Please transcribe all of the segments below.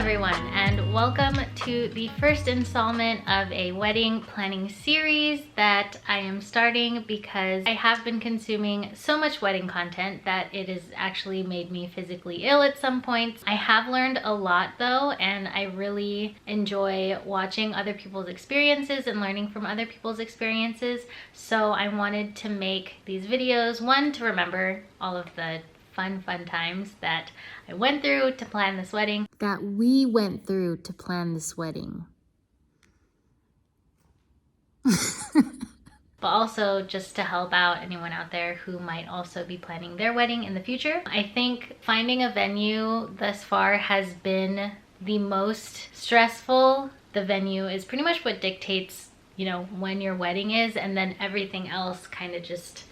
everyone, and welcome to the first installment of a wedding planning series that I am starting because I have been consuming so much wedding content that it has actually made me physically ill at some points. I have learned a lot though, and I really enjoy watching other people's experiences and learning from other people's experiences. So I wanted to make these videos, one, to remember all of the fun times that I went through to plan this wedding. That we went through to plan this wedding. But also just to help out anyone out there who might also be planning their wedding in the future. I think finding a venue thus far has been the most stressful. The venue is pretty much what dictates, you know, when your wedding is, and then everything else kind of just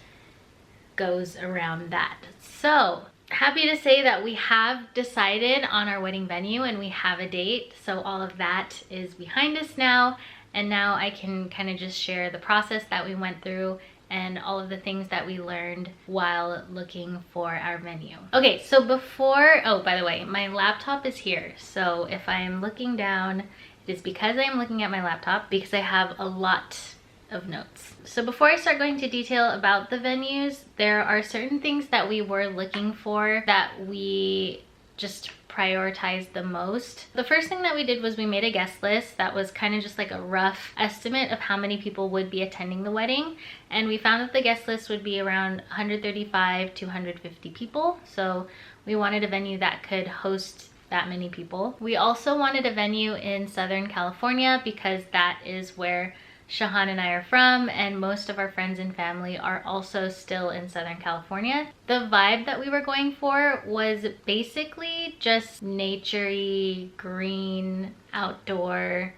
goes around that. So happy to say that we have decided on our wedding venue and we have a date. So all of that is behind us now. And now I can kind of just share the process that we went through and all of the things that we learned while looking for our venue. Okay, so before, oh, by the way, my laptop is here. So if I am looking down, it is because I am looking at my laptop because I have a lot of notes. So before I start going into detail about the venues, there are certain things that we were looking for that we just prioritized the most. The first thing that we did was we made a guest list that was kind of just like a rough estimate of how many people would be attending the wedding, and we found that the guest list would be around 135 to 150 people. So we wanted a venue that could host that many people. We also wanted a venue in Southern California because that is where Shahan and I are from, and most of our friends and family are also still in Southern California. The vibe that we were going for was basically just naturey, green, outdoor,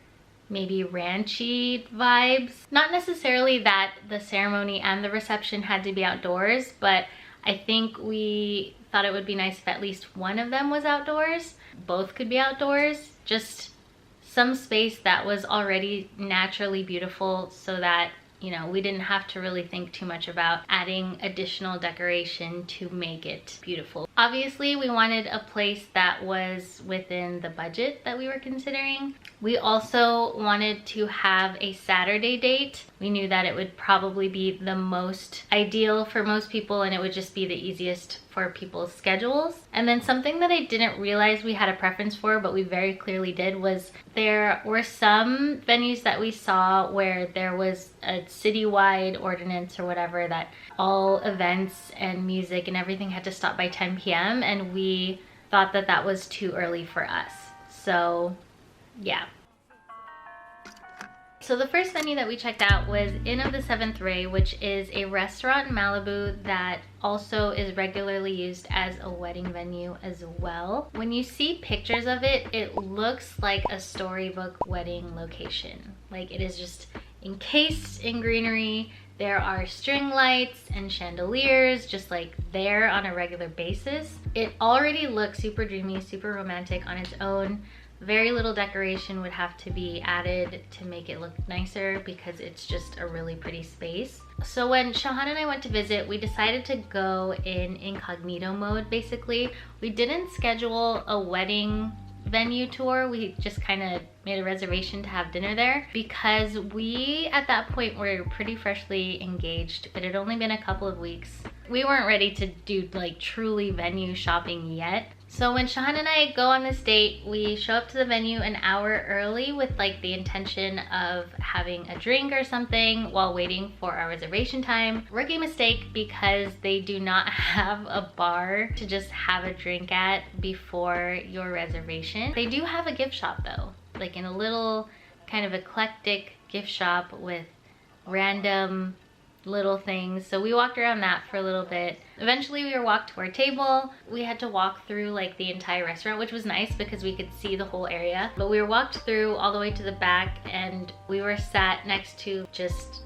maybe ranchy vibes. Not necessarily that the ceremony and the reception had to be outdoors, but I think we thought it would be nice if at least one of them was outdoors. Both could be outdoors, just some space that was already naturally beautiful so that, you know, we didn't have to really think too much about adding additional decoration to make it beautiful. Obviously, we wanted a place that was within the budget that we were considering. We also wanted to have a Saturday date. We knew that it would probably be the most ideal for most people, and it would just be the easiest for people's schedules. And then something that I didn't realize we had a preference for, but we very clearly did, was there were some venues that we saw where there was a citywide ordinance or whatever that all events and music and everything had to stop by 10 p.m. and we thought that that was too early for us. So yeah. So the first venue that we checked out was Inn of the Seventh Ray, which is a restaurant in Malibu that also is regularly used as a wedding venue as well. When you see pictures of it, it looks like a storybook wedding location. Like, it is just encased in greenery. There are string lights and chandeliers just like there on a regular basis. It already looks super dreamy, super romantic on its own. Very little decoration would have to be added to make it look nicer because it's just a really pretty space. So when Shahan and I went to visit, we decided to go in incognito mode basically. We didn't schedule a wedding venue tour. We just kind of made a reservation to have dinner there because we at that point were pretty freshly engaged. It had only been a couple of weeks. We weren't ready to do like truly venue shopping yet. So when Shahan and I go on this date, we show up to the venue an hour early with like the intention of having a drink or something while waiting for our reservation time. Rookie mistake because they do not have a bar to just have a drink at before your reservation. They do have a gift shop though, like in a little kind of eclectic gift shop with random little things. So we walked around that for a little bit. Eventually we were walked to our table. We had to walk through like the entire restaurant, which was nice because we could see the whole area. But we were walked through all the way to the back and we were sat next to just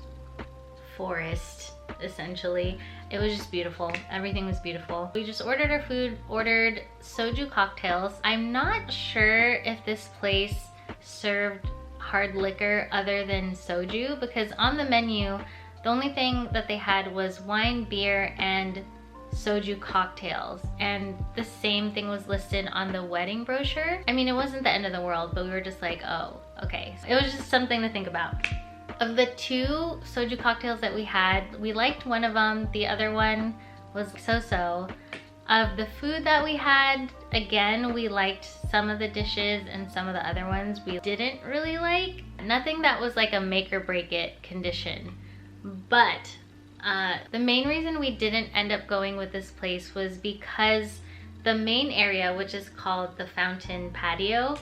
forest essentially. It was just beautiful. Everything was beautiful. We just ordered our food, ordered soju cocktails. I'm not sure if this place served hard liquor other than soju because on the menu the only thing that they had was wine, beer, and soju cocktails, and the same thing was listed on the wedding brochure. I mean, it wasn't the end of the world, but we were just like, oh, okay. So it was just something to think about. Of the 2 soju cocktails that we had, we liked one of them, the other one was so-so. Of the food that we had, again, we liked some of the dishes and some of the other ones we didn't really like. Nothing that was like a make or break it condition. But the main reason we didn't end up going with this place was because the main area, which is called the Fountain Patio,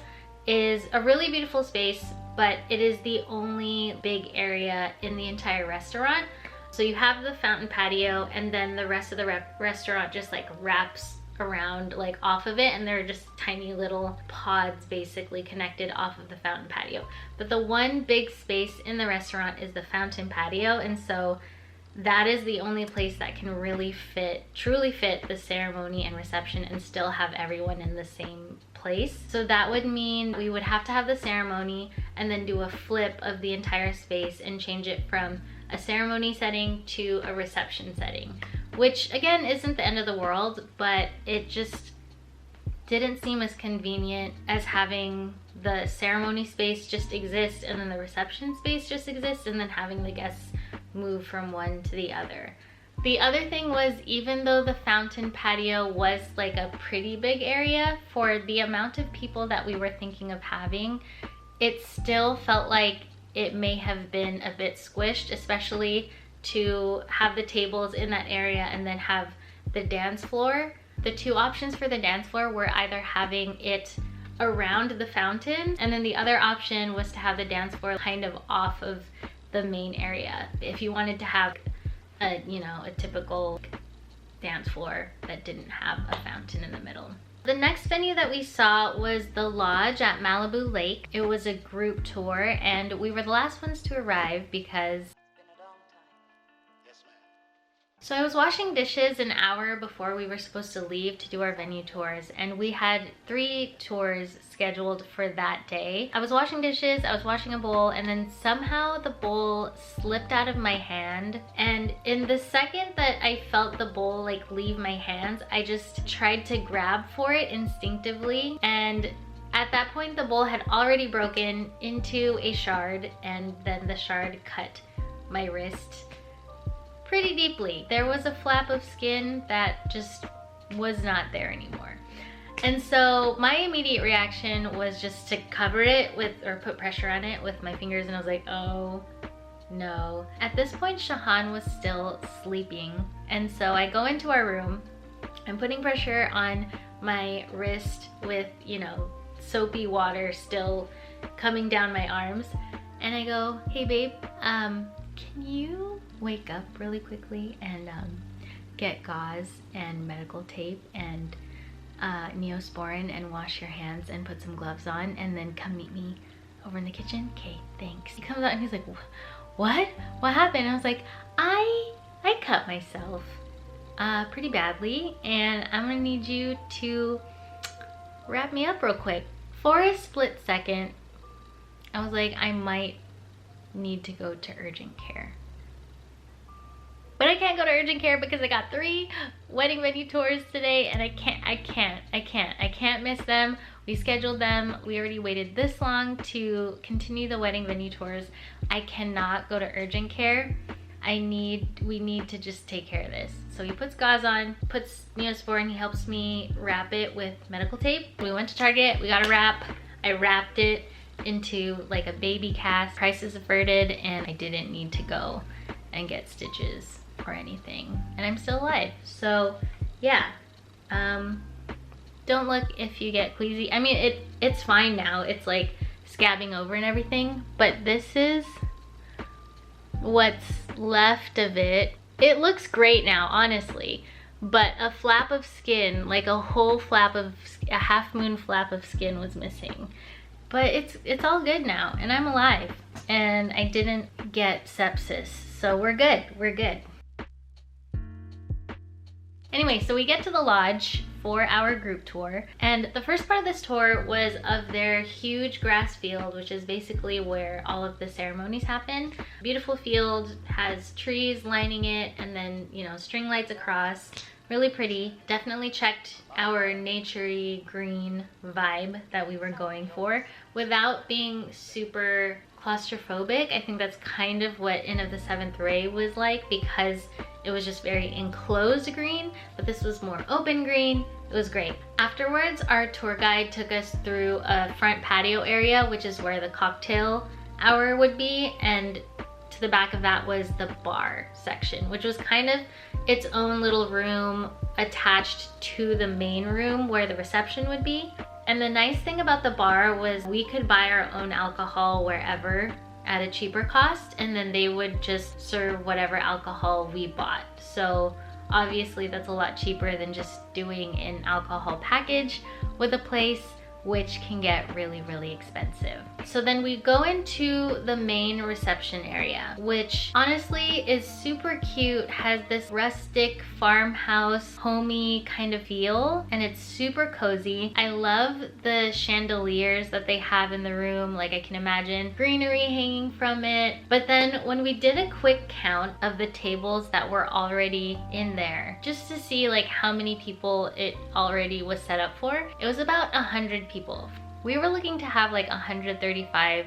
is a really beautiful space, but it is the only big area in the entire restaurant. So you have the fountain patio, and then the rest of the restaurant just like wraps around like off of it, and there are just tiny little pods basically connected off of the fountain patio. But the one big space in the restaurant is the fountain patio, and so that is the only place that can really truly fit the ceremony and reception and still have everyone in the same place. So that would mean we would have to have the ceremony and then do a flip of the entire space and change it from a ceremony setting to a reception setting, which again isn't the end of the world, but it just didn't seem as convenient as having the ceremony space just exist and then the reception space just exist, and then having the guests move from one to the other. The other thing was, even though the fountain patio was like a pretty big area, for the amount of people that we were thinking of having, it still felt like it may have been a bit squished, especially to have the tables in that area and then have the dance floor. The 2 options for the dance floor were either having it around the fountain, and then the other option was to have the dance floor kind of off of the main area, if you wanted to have a, you know, a typical dance floor that didn't have a fountain in the middle. The next venue that we saw was the Lodge at Malibu Lake. It was a group tour, and we were the last ones to arrive because so I was washing dishes an hour before we were supposed to leave to do our venue tours, and we had 3 tours scheduled for that day. I was washing dishes, I was washing a bowl, and then somehow the bowl slipped out of my hand, and in the second that I felt the bowl like leave my hands, I just tried to grab for it instinctively, and at that point the bowl had already broken into a shard, and then the shard cut my wrist pretty deeply. There was a flap of skin that just was not there anymore. And so my immediate reaction was just to cover it with, or put pressure on it with my fingers, and I was like, oh no. At this point, Shahan was still sleeping, and so I go into our room. I'm putting pressure on my wrist with, you know, soapy water still coming down my arms, and I go, hey babe, can you wake up really quickly and get gauze and medical tape and Neosporin and wash your hands and put some gloves on, and then come meet me over in the kitchen? Okay, thanks. He comes out and he's like, what happened? I was like, I cut myself pretty badly, and I'm gonna need you to wrap me up real quick. For a split second, I was like, I might need to go to urgent care. But I can't go to urgent care because I got 3 wedding venue tours today, and I can't miss them. We scheduled them. We already waited this long to continue the wedding venue tours. I cannot go to urgent care. We need to just take care of this. So he puts gauze on, puts Neosporin, he helps me wrap it with medical tape. We went to Target, we got a wrap. I wrapped it into like a baby cast. Crisis averted, and I didn't need to go and get stitches or anything, and I'm still alive. So yeah, don't look if you get queasy. I mean, it's fine now. It's like scabbing over and everything, but this is what's left of it. It looks great now, honestly, but a flap of skin, like a whole flap of, a half moon flap of skin was missing. But it's all good now, and I'm alive, and I didn't get sepsis, so we're good, we're good. Anyway, so we get to the lodge for our group tour, and the first part of this tour was of their huge grass field, which is basically where all of the ceremonies happen. Beautiful field, has trees lining it, and then, you know, string lights across. Really pretty. Definitely checked our naturey green vibe that we were going for without being super claustrophobic. I think that's kind of what Inn of the Seventh Ray was like, because it was just very enclosed green, but this was more open green. It was great. Afterwards, our tour guide took us through a front patio area, which is where the cocktail hour would be, and to the back of that was the bar section, which was kind of its own little room attached to the main room where the reception would be. And the nice thing about the bar was we could buy our own alcohol wherever at a cheaper cost, and then they would just serve whatever alcohol we bought. So obviously that's a lot cheaper than just doing an alcohol package with a place, which can get really, really expensive. So then we go into the main reception area, which honestly is super cute, has this rustic farmhouse, homey kind of feel, and it's super cozy. I love the chandeliers that they have in the room. Like, I can imagine greenery hanging from it. But then when we did a quick count of the tables that were already in there, just to see like how many people it already was set up for, it was about 100 people. We were looking to have like 135,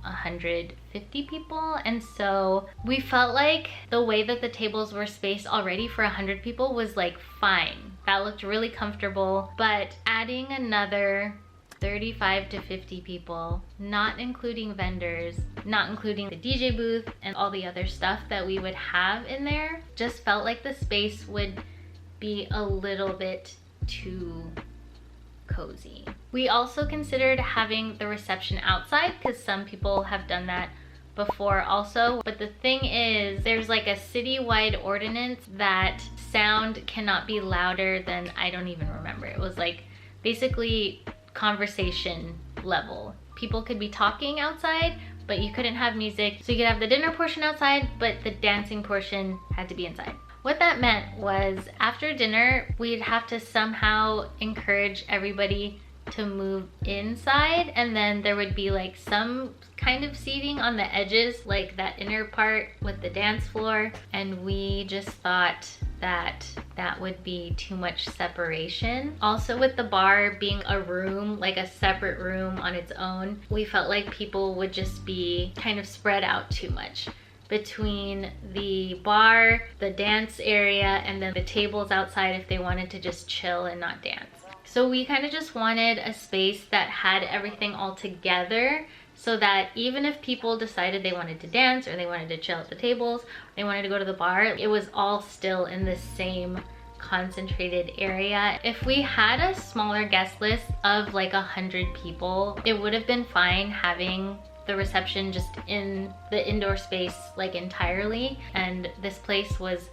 150 people, and so we felt like the way that the tables were spaced already for 100 people was like fine. That looked really comfortable, but adding another 35 to 50 people, not including vendors, not including the DJ booth and all the other stuff that we would have in there, just felt like the space would be a little bit too cozy. We also considered having the reception outside because some people have done that before also. But the thing is, there's like a citywide ordinance that sound cannot be louder than, I don't even remember. It was like basically conversation level. People could be talking outside, but you couldn't have music. So you could have the dinner portion outside, but the dancing portion had to be inside. What that meant was after dinner, we'd have to somehow encourage everybody to move inside, and then there would be like some kind of seating on the edges, like that inner part with the dance floor, and we just thought that that would be too much separation. Also, with the bar being a room, like a separate room on its own, we felt like people would just be kind of spread out too much between the bar, the dance area, and then the tables outside if they wanted to just chill and not dance. So we kind of just wanted a space that had everything all together, so that even if people decided they wanted to dance or they wanted to chill at the tables, or they wanted to go to the bar, it was all still in the same concentrated area. If we had a smaller guest list of like 100 people, it would have been fine having the reception just in the indoor space like entirely. And this place was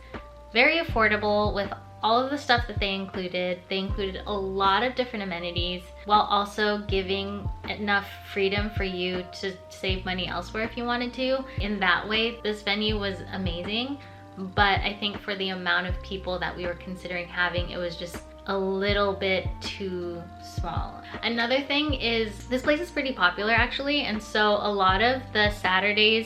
very affordable with all of the stuff that they included. They included a lot of different amenities while also giving enough freedom for you to save money elsewhere if you wanted to. In that way, this venue was amazing, but I think for the amount of people that we were considering having, it was just a little bit too small. Another thing is this place is pretty popular actually, and so a lot of the Saturdays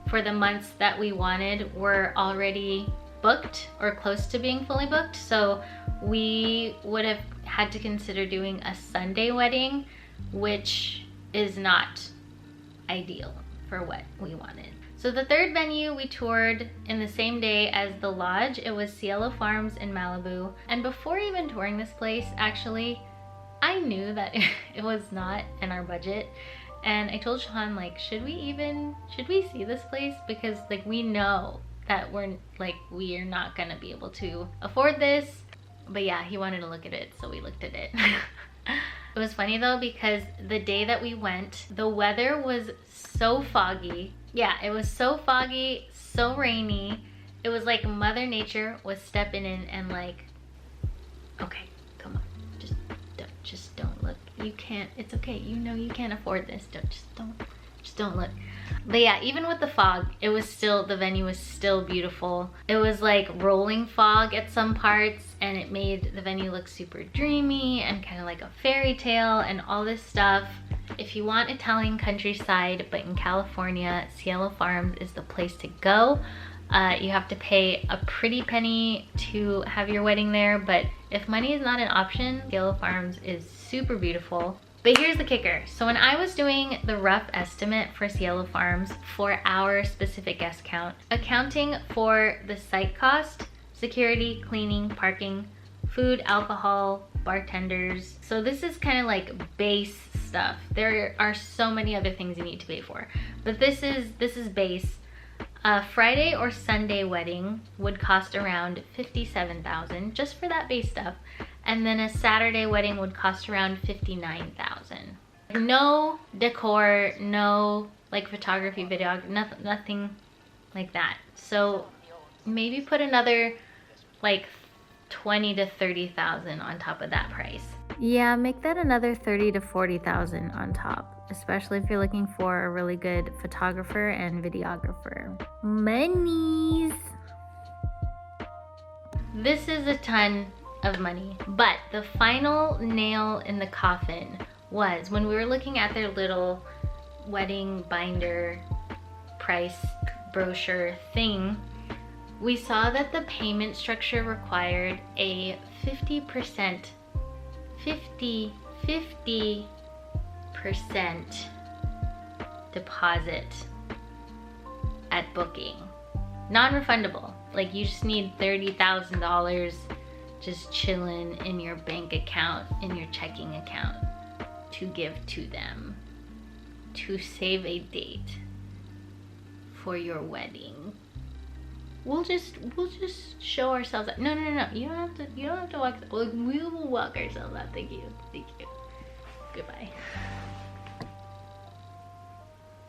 for the months that we wanted were already booked or close to being fully booked. So we would have had to consider doing a Sunday wedding, which is not ideal for what we wanted. So the third venue we toured in the same day as the lodge, it was Cielo Farms in Malibu. And before even touring this place, actually, I knew that it was not in our budget. And I told Sean, like, should we see this place? Because like we know that we are not gonna be able to afford this. But yeah, he wanted to look at it, so we looked at it. It was funny though, because the day that we went, the weather was so foggy. Yeah, it was so foggy, so rainy. It was like Mother Nature was stepping in and like, okay, come on, just don't look. You can't, it's okay, you know you can't afford this. Just don't look. But yeah, even with the fog, it was still, the venue was still beautiful. It was like rolling fog at some parts, and it made the venue look super dreamy and kind of like a fairy tale and all this stuff. If you want Italian countryside, but in California, Cielo Farms is the place to go. You have to pay a pretty penny to have your wedding there, but if money is not an option, Cielo Farms is super beautiful. But here's the kicker. So when I was doing the rough estimate for Cielo Farms for our specific guest count, accounting for the site cost, security, cleaning, parking, food, alcohol, bartenders. So this is kind of like base stuff. There are so many other things you need to pay for, but this is base. A Friday or Sunday wedding would cost around $57,000 just for that base stuff. And then a Saturday wedding would cost around $59,000. No decor, no like photography, video, nothing like that. So maybe put another like 20 to 30,000 on top of that price. Yeah, make that another 30 to 40,000 on top, especially if you're looking for a really good photographer and videographer. Monies. This is a ton of money, but the final nail in the coffin was when we were looking at their little wedding binder price brochure thing. We saw that the payment structure required a 50% deposit at booking. Non-refundable. Like you just need $30,000 just chilling in your bank account, in your checking account, to give to them to save a date for your wedding. We'll just show ourselves out. No. You don't have to walk. We will walk ourselves out. Thank you. Goodbye.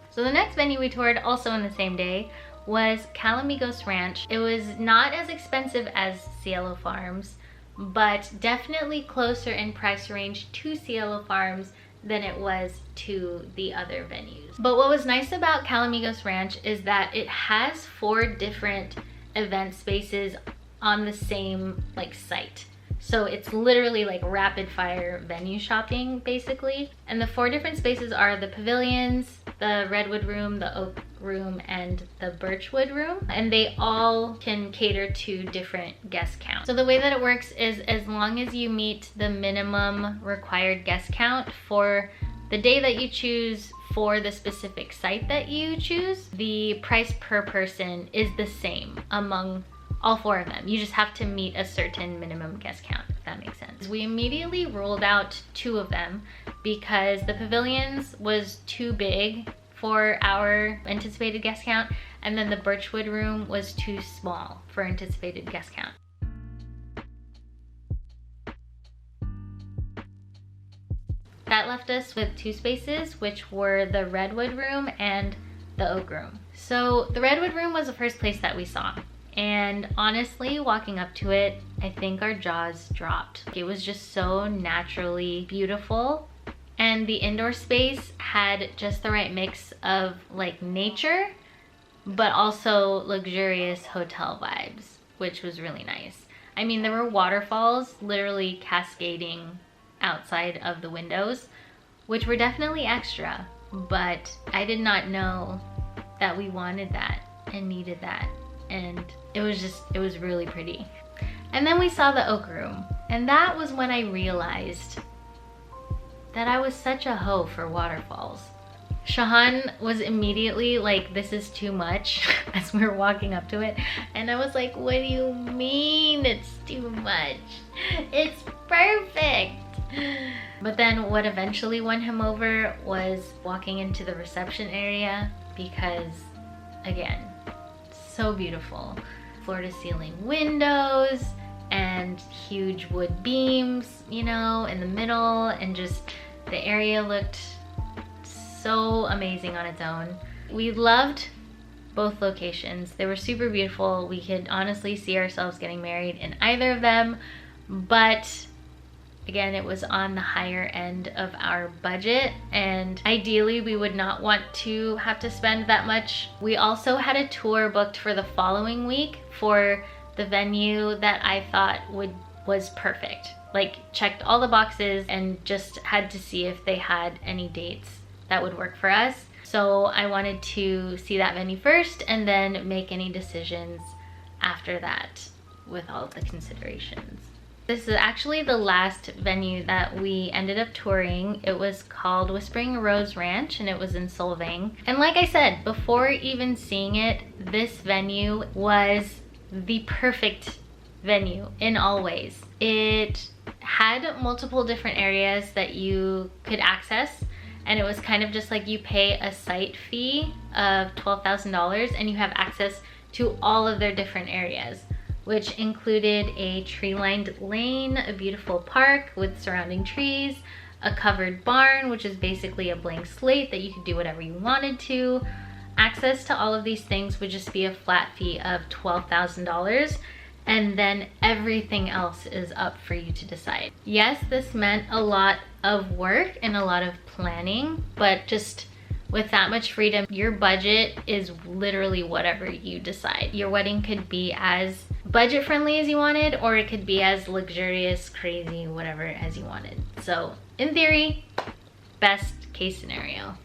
So the next venue we toured, also on the same day, was Calamigos Ranch. It was not as expensive as Cielo Farms, but definitely closer in price range to Cielo Farms than it was to the other venues. But what was nice about Calamigos Ranch is that it has 4 different event spaces on the same like site. So it's literally like rapid fire venue shopping basically. And the 4 different spaces are the pavilions, the redwood room, the oak room, and the birchwood room. And they all can cater to different guest counts. So the way that it works is as long as you meet the minimum required guest count for the day that you choose for the specific site that you choose, the price per person is the same among all 4 of them. You just have to meet a certain minimum guest count, if that makes sense. We immediately ruled out 2 of them because the pavilions was too big for our anticipated guest count, and then the birchwood room was too small for anticipated guest count. That left us with 2 spaces, which were the redwood room and the oak room. So the redwood room was the first place that we saw. And honestly, walking up to it, I think our jaws dropped. It was just so naturally beautiful. And the indoor space had just the right mix of like nature, but also luxurious hotel vibes, which was really nice. I mean, there were waterfalls literally cascading outside of the windows, which were definitely extra, but I did not know that we wanted that and needed that. And it was really pretty. And then we saw the oak room, and that was when I realized that I was such a hoe for waterfalls. Shahan was immediately like, this is too much, as we were walking up to it. And I was like, what do you mean it's too much? It's perfect. But then what eventually won him over was walking into the reception area, because again, so beautiful. Floor to ceiling windows and huge wood beams, you know, in the middle, and just the area looked so amazing on its own. We loved both locations. They were super beautiful. We could honestly see ourselves getting married in either of them, but again, it was on the higher end of our budget, and ideally we would not want to have to spend that much. We also had a tour booked for the following week for the venue that I thought was perfect. Like, checked all the boxes and just had to see if they had any dates that would work for us. So I wanted to see that venue first and then make any decisions after that with all of the considerations. This is actually the last venue that we ended up touring. It was called Whispering Rose Ranch and it was in Solvang. And like I said, before even seeing it, this venue was the perfect venue in all ways. It had multiple different areas that you could access, and it was kind of just like you pay a site fee of $12,000 and you have access to all of their different areas, which included a tree-lined lane, a beautiful park with surrounding trees, a covered barn, which is basically a blank slate that you could do whatever you wanted to. Access to all of these things would just be a flat fee of $12,000, and then everything else is up for you to decide. Yes, this meant a lot of work and a lot of planning, but just with that much freedom, your budget is literally whatever you decide. Your wedding could be as budget friendly as you wanted, or it could be as luxurious, crazy, whatever as you wanted. So in theory, best case scenario.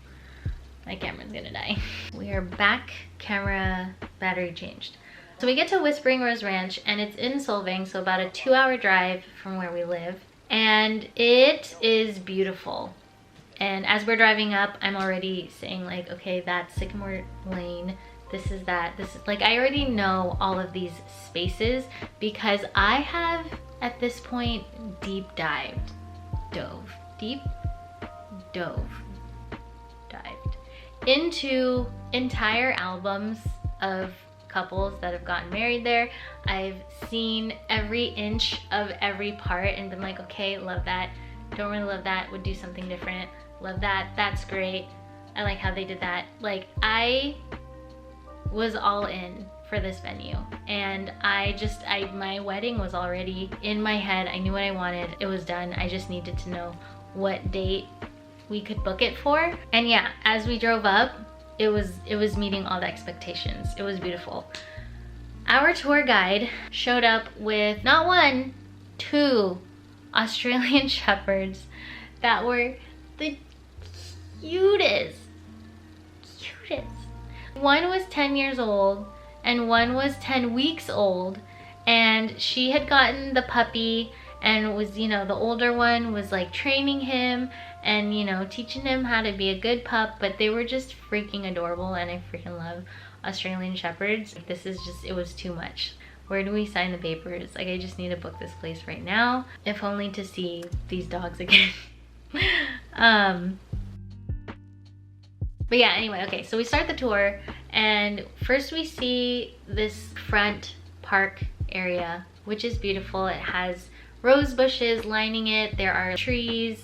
My camera's gonna die. We are back, camera battery changed. So we get to Whispering Rose Ranch and it's in Solvang, so about a 2-hour drive from where we live. And it is beautiful. And as we're driving up, I'm already saying like, okay, that's Sycamore Lane. This is that, this is like, I already know all of these spaces because I have at this point dived into entire albums of couples that have gotten married there. I've seen every inch of every part and been like, okay, love that, don't really love that, would do something different, love that, that's great, I like how they did that. Like, I was all in for this venue, and my wedding was already in my head. I knew what I wanted, it was done. I just needed to know what date we could book it for. And yeah, as we drove up, it was meeting all the expectations. It was beautiful. Our tour guide showed up with not one, 2 Australian shepherds that were the cutest. One was 10 years old and one was 10 weeks old, and she had gotten the puppy and was, you know, the older one was like training him and, you know, teaching him how to be a good pup, but they were just freaking adorable, and I freaking love Australian shepherds. This is just, it was too much. Where do we sign the papers? Like, I just need to book this place right now, if only to see these dogs again. But yeah, anyway, okay, so we start the tour, and first we see this front park area, which is beautiful. It has rose bushes lining it. There are trees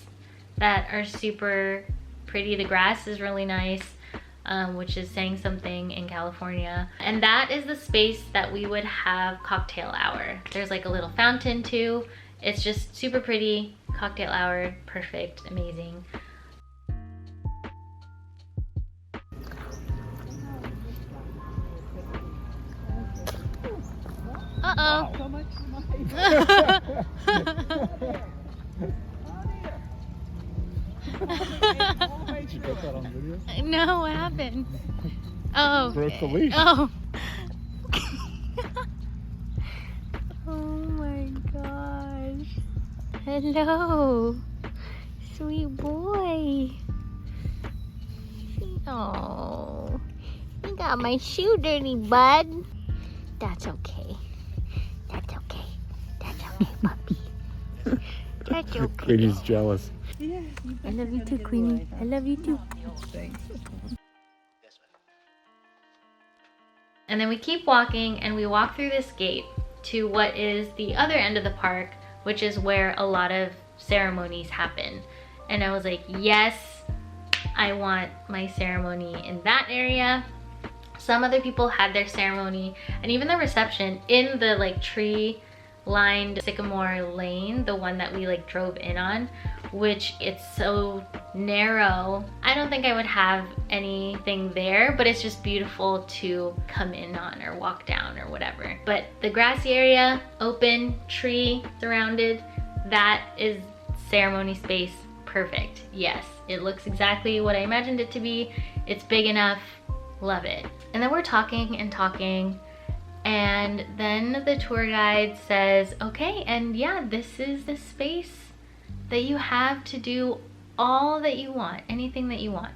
that are super pretty. The grass is really nice, which is saying something in California. And that is the space that we would have cocktail hour. There's like a little fountain too. It's just super pretty. Cocktail hour, perfect, amazing. Uh-oh. Wow. So much Did you get that on video? No, what happened? Oh. Broke the leash. Oh. Oh my gosh. Hello. Sweet boy. Oh. You got my shoe dirty, bud. That's okay. That's okay. That's okay, puppy. That's okay. Queenie's jealous. Yeah, I love you too, Queenie. I love you too. Thanks. And then we keep walking, and we walk through this gate to what is the other end of the park, which is where a lot of ceremonies happen. And I was like, yes, I want my ceremony in that area. Some other people had their ceremony and even the reception in the like tree lined Sycamore Lane, the one that we like drove in on, which it's so narrow. I don't think I would have anything there, but it's just beautiful to come in on or walk down or whatever. But the grassy area, open, tree surrounded, that is ceremony space perfect. Yes, it looks exactly what I imagined it to be. It's big enough, love it. And then we're talking and talking, and then the tour guide says, okay, and yeah, this is the space that you have to do all that you want, anything that you want.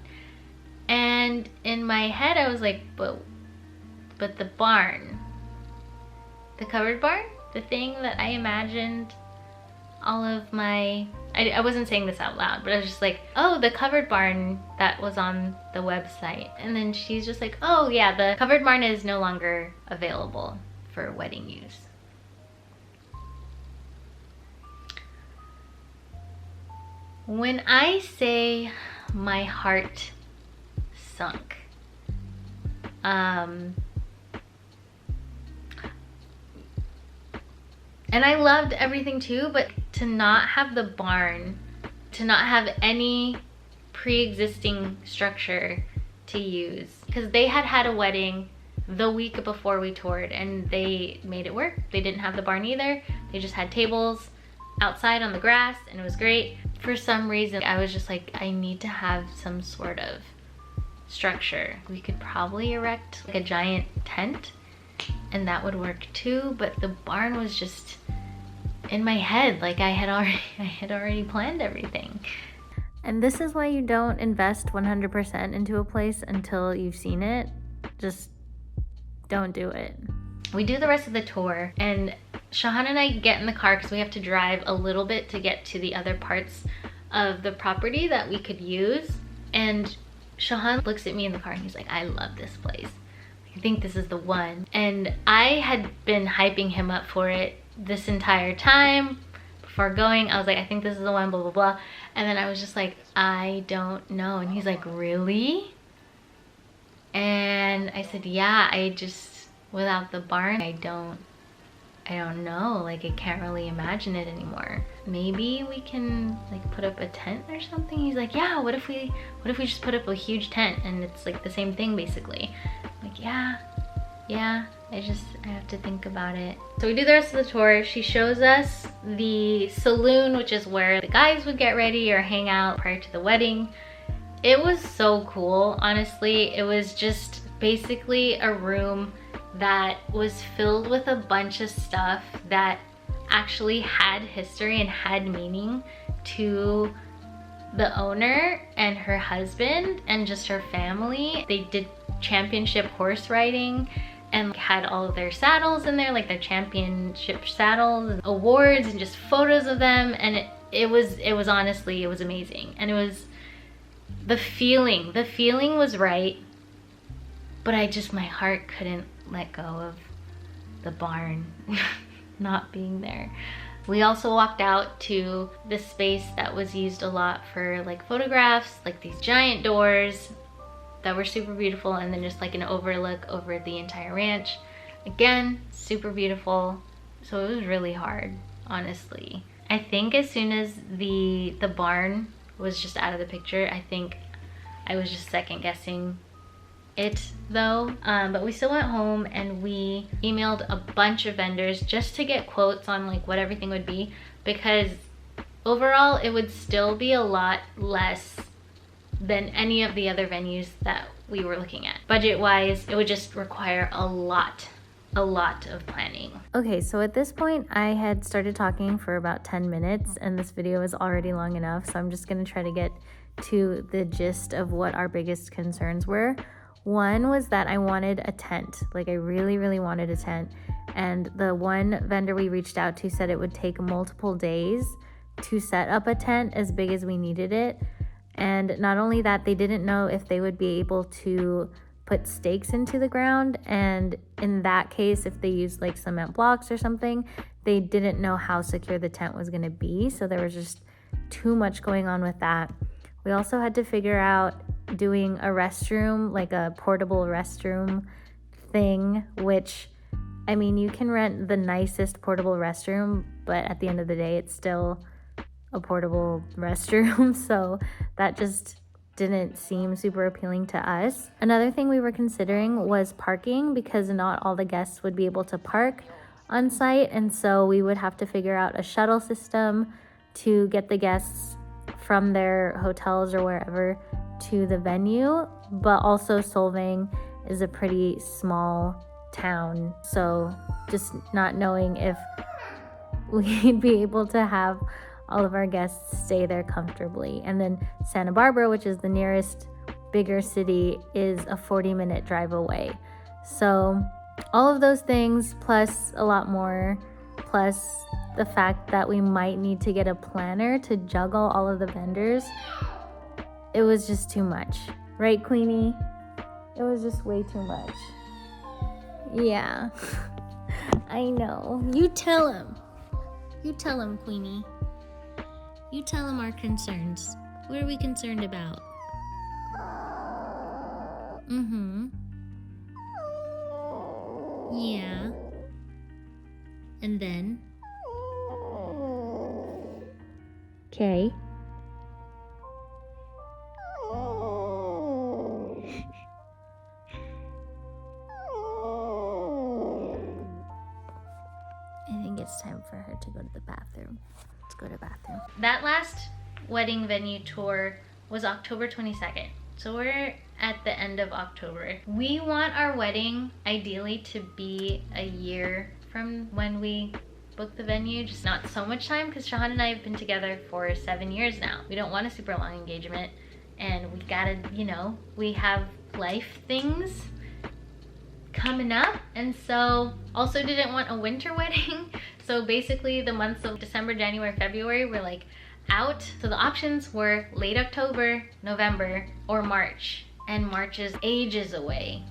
And in my head I was like, but the barn, the covered barn, the thing that I imagined all of my, I wasn't saying this out loud, but I was just like, oh, the covered barn that was on the website. And then she's just like, oh yeah, the covered barn is no longer available for wedding use. When I say my heart sunk, and I loved everything too, but to not have the barn, to not have any pre-existing structure to use, because they had had a wedding the week before we toured and they made it work. They didn't have the barn either. They just had tables outside on the grass and it was great. For some reason, I was just like, I need to have some sort of structure. We could probably erect like a giant tent and that would work too, but the barn was just in my head, like I had already planned everything. And this is why you don't invest 100% into a place until you've seen it. Just don't do it. We do the rest of the tour and Shahan and I get in the car because we have to drive a little bit to get to the other parts of the property that we could use. And Shahan looks at me in the car and he's like, I love this place. I think this is the one. And I had been hyping him up for it this entire time before going. I was like, I think this is the one, blah, blah, blah. And then I was just like, I don't know. And he's like, really? And I said, yeah, I just, without the barn, I don't know, like I can't really imagine it anymore. Maybe we can like put up a tent or something. He's like, yeah, what if we just put up a huge tent and it's like the same thing basically. I'm like, yeah, I have to think about it. So we do the rest of the tour. She shows us the saloon, which is where the guys would get ready or hang out prior to the wedding. It was so cool, honestly. It was just basically a room that was filled with a bunch of stuff that actually had history and had meaning to the owner and her husband and just her family. They did championship horse riding and had all of their saddles in there, like their championship saddles and awards and just photos of them. And it was honestly, it was amazing. And it was the feeling was right, but my heart couldn't let go of the barn not being there. We also walked out to this space that was used a lot for like photographs, like these giant doors that were super beautiful, and then just like an overlook over the entire ranch. Again, super beautiful. So it was really hard, honestly. I think as soon as the barn was just out of the picture, I think I was just second guessing it though. But we still went home and we emailed a bunch of vendors just to get quotes on like what everything would be, because overall it would still be a lot less than any of the other venues that we were looking at. Budget wise, it would just require a lot of planning. Okay, so at this point I had started talking for about 10 minutes and this video is already long enough, so I'm just gonna try to get to the gist of what our biggest concerns were. One was that I wanted a tent. Like I really wanted a tent. And the one vendor we reached out to said it would take multiple days to set up a tent as big as we needed it. And not only that, they didn't know if they would be able to put stakes into the ground. And in that case, if they used like cement blocks or something, they didn't know how secure the tent was gonna be. So there was just too much going on with that. We also had to figure out doing a restroom, like a portable restroom thing, which, I mean, you can rent the nicest portable restroom, but at the end of the day, it's still a portable restroom. So that just didn't seem super appealing to us. Another thing we were considering was parking, because not all the guests would be able to park on site. And so we would have to figure out a shuttle system to get the guests from their hotels or wherever to the venue, but also Solvang is a pretty small town, so just not knowing if we'd be able to have all of our guests stay there comfortably. And then Santa Barbara, which is the nearest bigger city, is a 40-minute drive away. So all of those things, plus a lot more, plus the fact that we might need to get a planner to juggle all of the vendors, it was just too much. Right, Queenie? It was just way too much. Yeah. I know. You tell him. You tell him, Queenie. You tell him our concerns. What are we concerned about? Yeah. And then? Okay. I think it's time for her to go to the bathroom. Let's go to the bathroom. That last wedding venue tour was October 22nd. So we're at the end of October. We want our wedding ideally to be a year from when we booked the venue, just not so much time, because Shahan and I have been together for 7 years now. We don't want a super long engagement, and we gotta, you know, we have life things coming up, and so also didn't want a winter wedding. So basically the months of December, January, February were like out. So the options were late October, November, or March, and March is ages away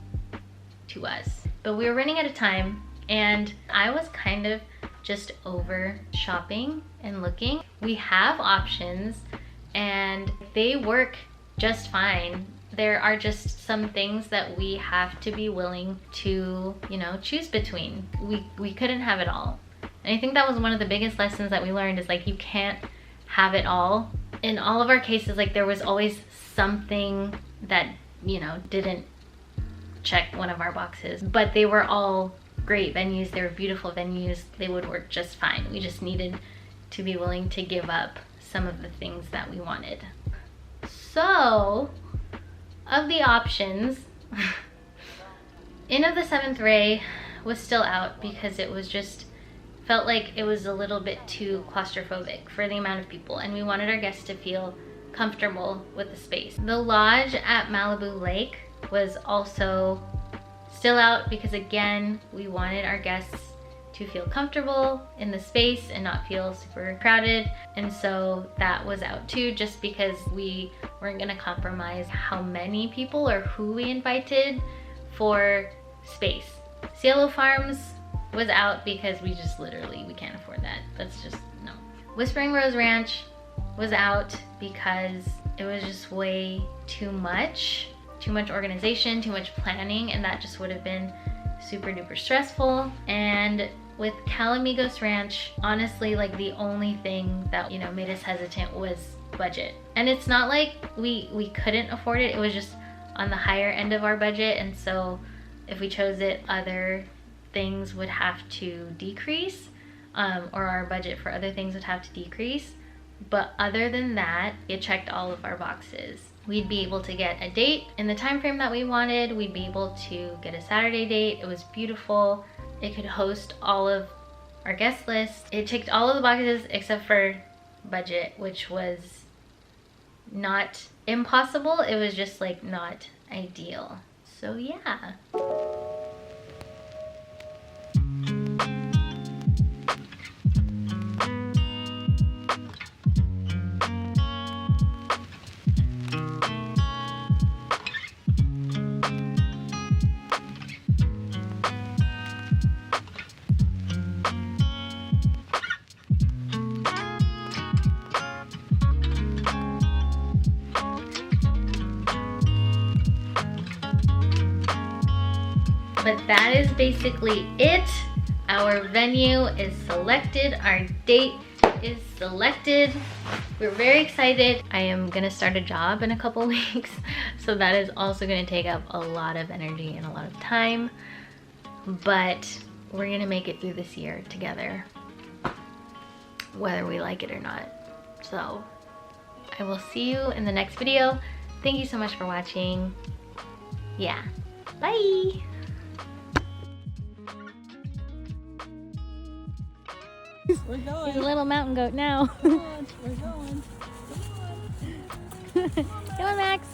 to us. But we were running out of time, and I was kind of just over shopping and looking. We have options and they work just fine. There are just some things that we have to be willing to, you know, choose between. We couldn't have it all. And I think that was one of the biggest lessons that we learned, is like, you can't have it all. In all of our cases, like, there was always something that, you know, didn't check one of our boxes, but they were all great venues. They were beautiful venues. They would work just fine. We just needed to be willing to give up some of the things that we wanted. So, of the options, Inn of the Seventh Ray was still out because it was just, felt like it was a little bit too claustrophobic for the amount of people, and we wanted our guests to feel comfortable with the space. The lodge at Malibu Lake was also still out because, again, we wanted our guests to feel comfortable in the space and not feel super crowded, and so that was out too, just because we weren't gonna compromise how many people or who we invited for space. Cielo Farms was out because we just literally, we can't afford that. That's just, no. Whispering Rose Ranch was out because it was just way too much organization, too much planning, and that just would have been super duper stressful. And with Calamigos Ranch, honestly, like, the only thing that, you know, made us hesitant was budget. And it's not like we couldn't afford it, it was just on the higher end of our budget, and so if we chose it, other things would have to decrease, or our budget for other things would have to decrease. But other than that, it checked all of our boxes. We'd be able to get a date in the time frame that we wanted. We'd be able to get a Saturday date. It was beautiful. It could host all of our guest list. It ticked all of the boxes except for budget, which was not impossible. It was just, like, not ideal. So yeah. But that is basically it. Our venue is selected, our date is selected. We're very excited. I am gonna start a job in a couple weeks, so that is also gonna take up a lot of energy and a lot of time, but we're gonna make it through this year together, whether we like it or not. So I will see you in the next video. Thank you so much for watching. Yeah, bye. We're going. He's a little mountain goat now. Come on, we're going. Come on. Come on, Max.